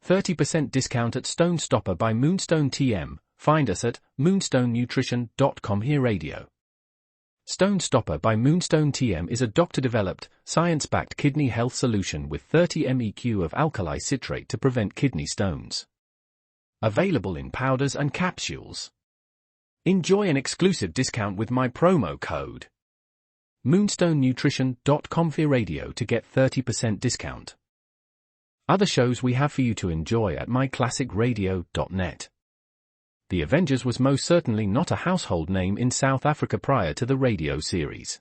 30% discount at Stone Stopper by Moonstone TM. Find us at moonstonenutrition.com. Here Radio. Stone Stopper by Moonstone TM is a doctor-developed, science-backed kidney health solution with 30 MEq of alkali citrate to prevent kidney stones. Available in powders and capsules. Enjoy an exclusive discount with my promo code moonstonenutrition.com. Here Radio to get 30% discount. Other shows we have for you to enjoy at myclassicradio.net. The Avengers was most certainly not a household name in South Africa prior to the radio series.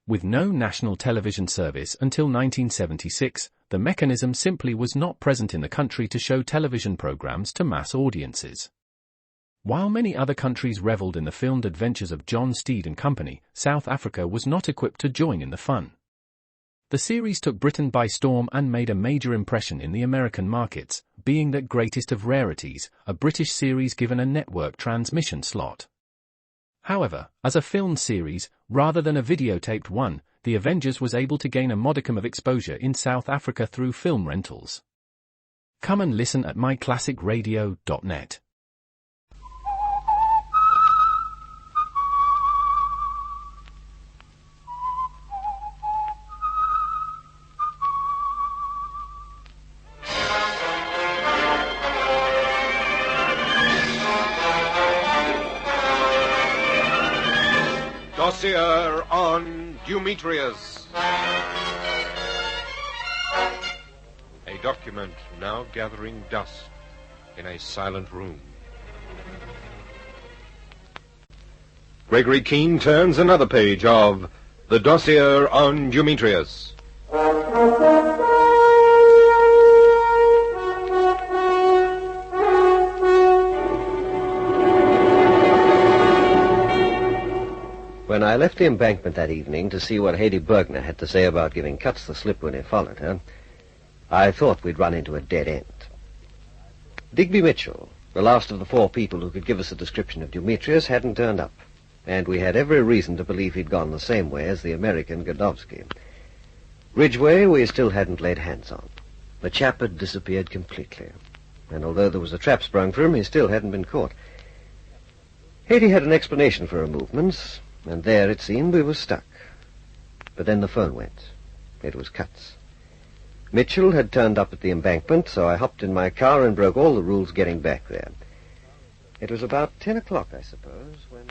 With no national television service until 1976, the mechanism simply was not present in the country to show television programs to mass audiences. While many other countries reveled in the filmed adventures of John Steed and company, South Africa was not equipped to join in the fun. The series took Britain by storm and made a major impression in the American markets, being that greatest of rarities, a British series given a network transmission slot. However, as a filmed series, rather than a videotaped one, The Avengers was able to gain a modicum of exposure in South Africa through film rentals. Come and listen at myclassicradio.net. Dossier on Dumetrius. A document now gathering dust in a silent room. Gregory Keen turns another page of The Dossier on Dumetrius. When I left the embankment that evening to see what Haydee Bergner had to say about giving Cutts the slip when he followed her, I thought we'd run into a dead end. Digby Mitchell, the last of the four people who could give us a description of Dumetrius, hadn't turned up, and we had every reason to believe he'd gone the same way as the American Godowsky. Ridgway we still hadn't laid hands on. The chap had disappeared completely, and although there was a trap sprung for him, he still hadn't been caught. Haydee had an explanation for her movements, and there, it seemed, we were stuck. But then the phone went. It was Cutts. Mitchell had turned up at the embankment, so I hopped in my car and broke all the rules getting back there. It was about 10 o'clock, I suppose, when...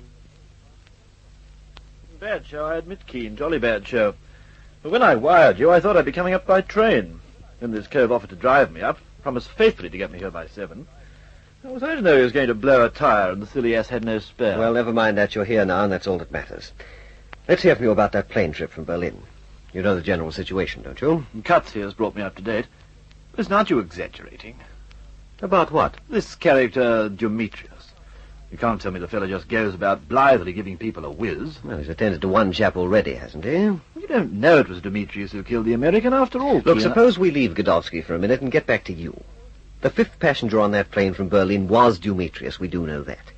Bad show, I admit, Keen. Jolly bad show. But when I wired you, I thought I'd be coming up by train. Then this cove offered to drive me up, promised faithfully to get me here by 7. How was I to know he was going to blow a tire and the silly ass had no spare? Well, never mind that. You're here now, and that's all that matters. Let's hear from you about that plane trip from Berlin. You know the general situation, don't you? Cutts here's brought me up to date. Listen, aren't you exaggerating? About what? This character, Dumetrius. You can't tell me the fellow just goes about blithely giving people a whiz. Well, he's attended to one chap already, hasn't he? You don't know it was Dumetrius who killed the American after all. Look, suppose we leave Godowsky for a minute and get back to you. The fifth passenger on that plane from Berlin was Dumetrius, we do know that.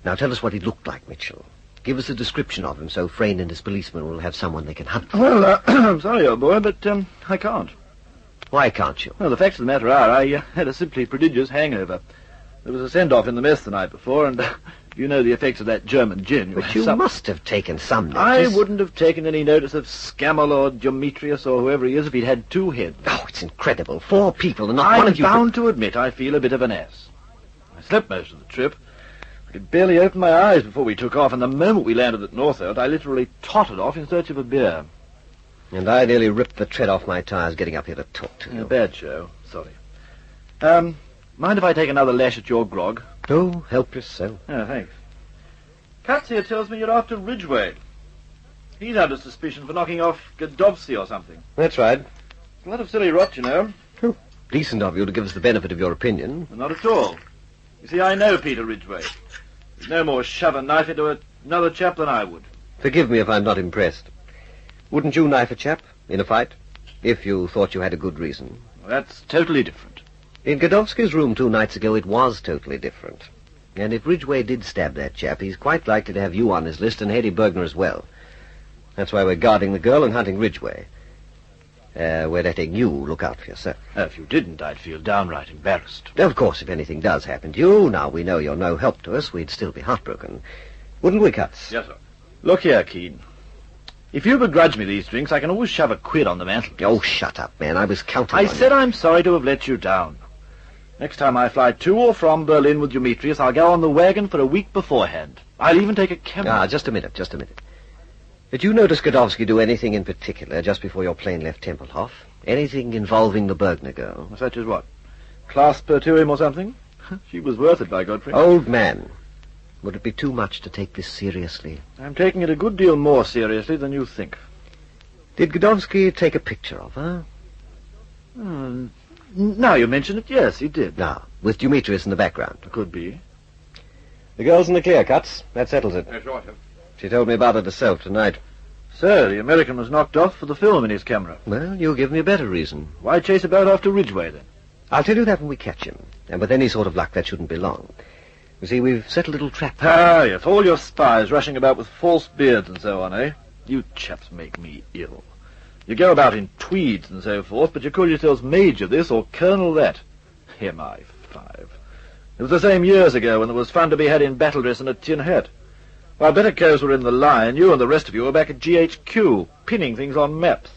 Now tell us what he looked like, Mitchell. Give us a description of him so Frayne and his policemen will have someone they can hunt for. Well, I'm sorry, old boy, but I can't. Why can't you? Well, the facts of the matter are, I had a simply prodigious hangover. There was a send-off in the mess the night before, and you know the effects of that German gin. But you must have taken some notice. I wouldn't have taken any notice of Scammell or Dumetrius or whoever he is if he'd had two heads. Oh, it's incredible. 4 people and not one of you... I'm bound to admit I feel a bit of an ass. I slept most of the trip. I could barely open my eyes before we took off, and the moment we landed at Northolt, I literally tottered off in search of a beer. And I nearly ripped the tread off my tires getting up here to talk to you. A bad show. Sorry. Mind if I take another lash at your grog? Oh, help yourself. Oh, thanks. Cutts here tells me you're after Ridgway. He's under suspicion for knocking off Godowsky or something. That's right. A lot of silly rot, you know. Oh, decent of you to give us the benefit of your opinion. Well, not at all. You see, I know Peter Ridgway. He'd no more shove a knife into another chap than I would. Forgive me if I'm not impressed. Wouldn't you knife a chap in a fight, if you thought you had a good reason? Well, that's totally different. In Godowsky's room 2 nights ago, it was totally different. And if Ridgway did stab that chap, he's quite likely to have you on his list and Haydee Bergner as well. That's why we're guarding the girl and hunting Ridgway. We're letting you look out for yourself. If you didn't, I'd feel downright embarrassed. Of course, if anything does happen to you, now we know you're no help to us, we'd still be heartbroken. Wouldn't we, Cuts? Yes, sir. Look here, Keen. If you begrudge me these drinks, I can always shove a quid on the mantelpiece. Oh, shut up, man. I was counting on I said I'm sorry to have let you down. Next time I fly to or from Berlin with Dumetrius, I'll go on the wagon for a week beforehand. I'll even take a camera. Just a minute. Did you notice Godowsky do anything in particular just before your plane left Tempelhof? Anything involving the Bergner girl? Such as what? Clasp her to him or something? She was worth it, by Godfrey. Old man, would it be too much to take this seriously? I'm taking it a good deal more seriously than you think. Did Godowsky take a picture of her? Now you mention it, yes, he did. Now, with Dumetrius in the background. Could be. The girl's in the clear, Cuts. That settles it. Yes, right, sir. She told me about it herself tonight. So, the American was knocked off for the film in his camera. Well, you give me a better reason. Why chase about after Ridgway, then? I'll tell you that when we catch him. And with any sort of luck, that shouldn't be long. You see, we've set a little trap. Ah, yes, all your spies rushing about with false beards and so on, eh? You chaps make me ill. You go about in tweeds and so forth, but you call yourselves Major this or Colonel that. MI5. It was the same years ago when there was fun to be had in battle dress and a tin hat. While better coves were in the line, you and the rest of you were back at GHQ, pinning things on maps.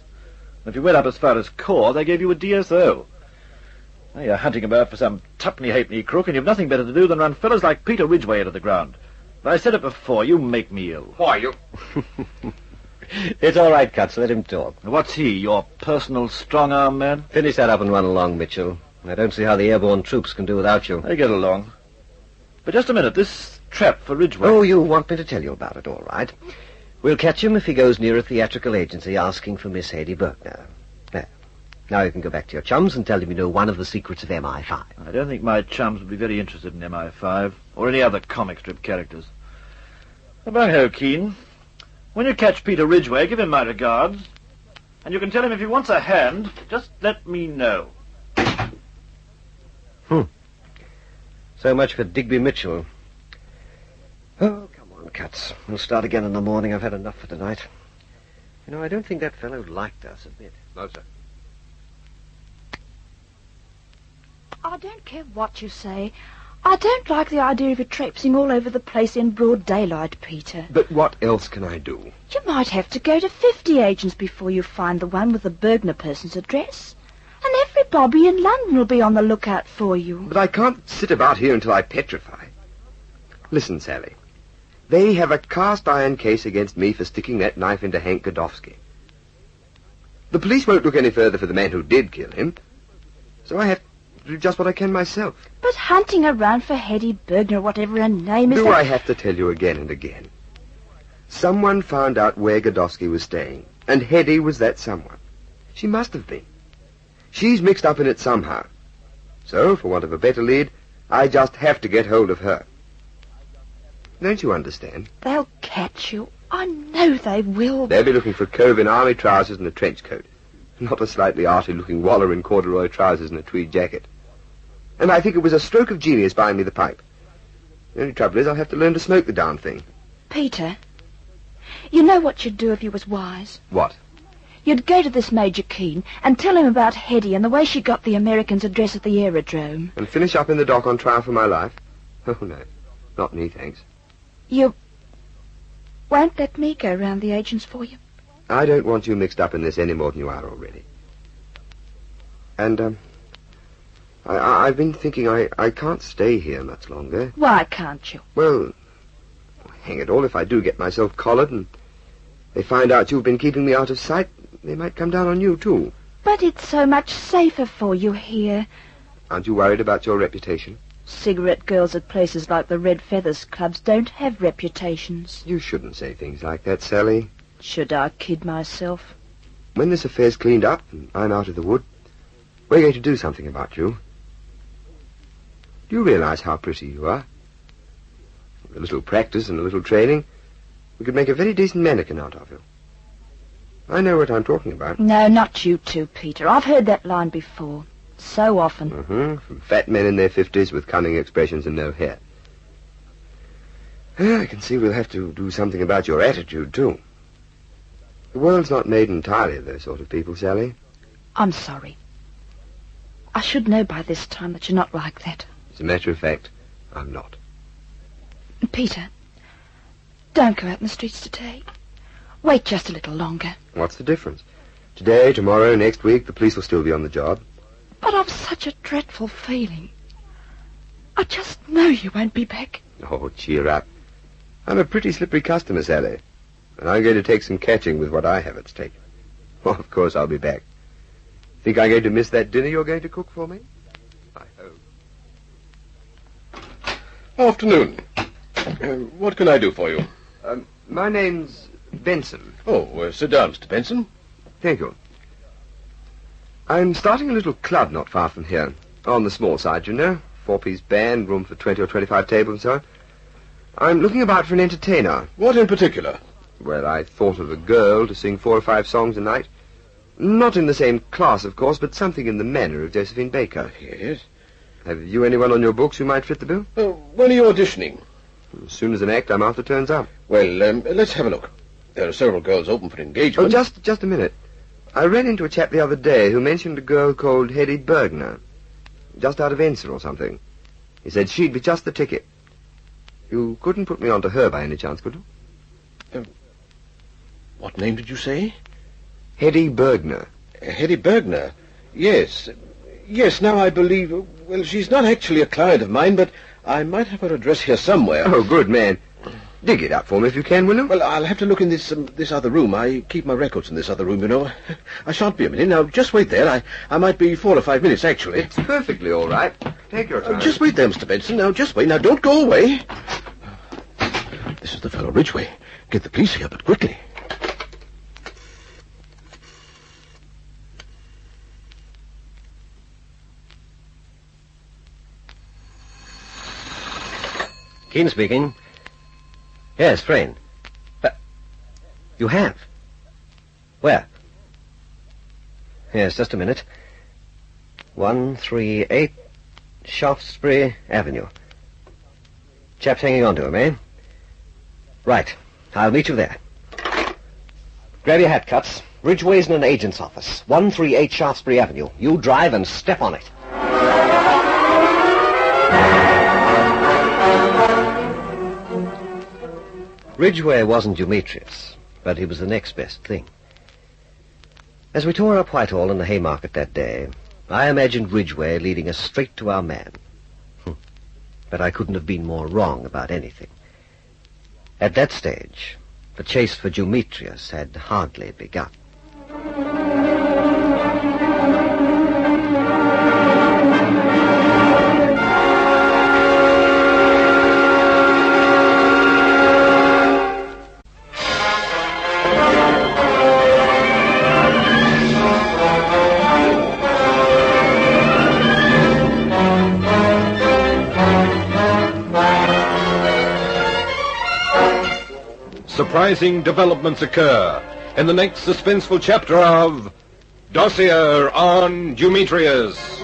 And if you went up as far as Corps, they gave you a DSO. Now you're hunting about for some tuppenny-halfpenny crook, and you've nothing better to do than run fellows like Peter Ridgway into the ground. But I said it before, you make me ill. Why, you... It's all right, Cuts. Let him talk. What's he, your personal strong-arm man? Finish that up and run along, Mitchell. I don't see how the airborne troops can do without you. They get along. But just a minute, this trap for Ridgway... Oh, you want me to tell you about it, all right. We'll catch him if he goes near a theatrical agency asking for Miss Hedy Bergner. There. Now you can go back to your chums and tell them you know one of the secrets of MI5. I don't think my chums would be very interested in MI5, or any other comic strip characters. Bung-ho, Keen. When you catch Peter Ridgway, give him my regards. And you can tell him if he wants a hand, just let me know. So much for Digby Mitchell. Oh, come on, Cuts. We'll start again in the morning. I've had enough for tonight. You know, I don't think that fellow liked us a bit. No, sir. I don't care what you say. I don't like the idea of you traipsing all over the place in broad daylight, Peter. But what else can I do? You might have to go to 50 agents before you find the one with the Bergner person's address. And every bobby in London will be on the lookout for you. But I can't sit about here until I petrify. Listen, Sally. They have a cast-iron case against me for sticking that knife into Hank Godowsky. The police won't look any further for the man who did kill him, so I have to do just what I can myself. But hunting around for Hedy Bergner, whatever her name is... Do I have to tell you again and again? Someone found out where Godowsky was staying, and Hedy was that someone. She must have been. She's mixed up in it somehow. So, for want of a better lead, I just have to get hold of her. Don't you understand? They'll catch you. I know they will. They'll be looking for a cove in army trousers and a trench coat, not a slightly arty-looking waller in corduroy trousers and a tweed jacket. And I think it was a stroke of genius buying me the pipe. The only trouble is I'll have to learn to smoke the darn thing. Peter, you know what you'd do if you was wise? What? You'd go to this Major Keen and tell him about Hedy and the way she got the American's address at the aerodrome. And finish up in the dock on trial for my life? Oh, no. Not me, thanks. You won't let me go round the agents for you? I don't want you mixed up in this any more than you are already. And, I've been thinking I can't stay here much longer. Why can't you? Well, hang it all, if I do get myself collared and they find out you've been keeping me out of sight, they might come down on you, too. But it's so much safer for you here. Aren't you worried about your reputation? Cigarette girls at places like the Red Feathers clubs don't have reputations. You shouldn't say things like that, Sally. Should I kid myself? When this affair's cleaned up and I'm out of the wood, we're going to do something about you. Do you realize how pretty you are? With a little practice and a little training, we could make a very decent mannequin out of you. I know what I'm talking about. No, not you too, Peter. I've heard that line before. So often. From fat men in their 50s with cunning expressions and no hair. I can see we'll have to do something about your attitude, too. The world's not made entirely of those sort of people, Sally. I'm sorry. I should know by this time that you're not like that. As a matter of fact, I'm not. Peter, don't go out in the streets today. Wait just a little longer. What's the difference? Today, tomorrow, next week, the police will still be on the job. But I've such a dreadful feeling. I just know you won't be back. Oh, cheer up. I'm a pretty slippery customer, Sally. And I'm going to take some catching with what I have at stake. Well, of course I'll be back. Think I'm going to miss that dinner you're going to cook for me? I hope. Afternoon. What can I do for you? My name's Benson. Oh, sit down, Mr. Benson. Thank you. I'm starting a little club not far from here. On the small side, you know. 4-piece band, room for 20 or 25 tables and so on. I'm looking about for an entertainer. What in particular? Well, I thought of a girl to sing 4 or 5 songs a night. Not in the same class, of course, but something in the manner of Josephine Baker. Yes. Have you anyone on your books who might fit the bill? When are you auditioning? As soon as an act I'm after turns up. Well, let's have a look. There are several girls open for engagement. Oh, just a minute. I ran into a chap the other day who mentioned a girl called Hetty Bergner. Just out of Ensign or something. He said she'd be just the ticket. You couldn't put me on to her by any chance, could you? What name did you say? Hetty Bergner. Hetty Bergner? Yes. Yes, now I believe... Well, she's not actually a client of mine, but I might have her address here somewhere. Oh, good man. Dig it up for me if you can, will you? Well, I'll have to look in this other room. I keep my records in this other room, you know. I shan't be a minute. Now, just wait there. I might be 4 or 5 minutes, actually. It's perfectly all right. Take your time. Just wait there, Mr. Benson. Now, just wait. Now, don't go away. This is the fellow Ridgway. Get the police here, but quickly. Keen speaking. Yes, friend. You have? Where? Yes, just a minute. 138 Shaftesbury Avenue. Chap's hanging on to him, eh? Right. I'll meet you there. Grab your hat, Cuts. Ridgway's in an agent's office. 138 Shaftesbury Avenue. You drive and step on it. Ridgway wasn't Dumetrius, but he was the next best thing. As we tore up Whitehall in the Haymarket that day, I imagined Ridgway leading us straight to our man. But I couldn't have been more wrong about anything. At that stage, the chase for Dumetrius had hardly begun. Surprising developments occur in the next suspenseful chapter of Dossier on Dumetrius.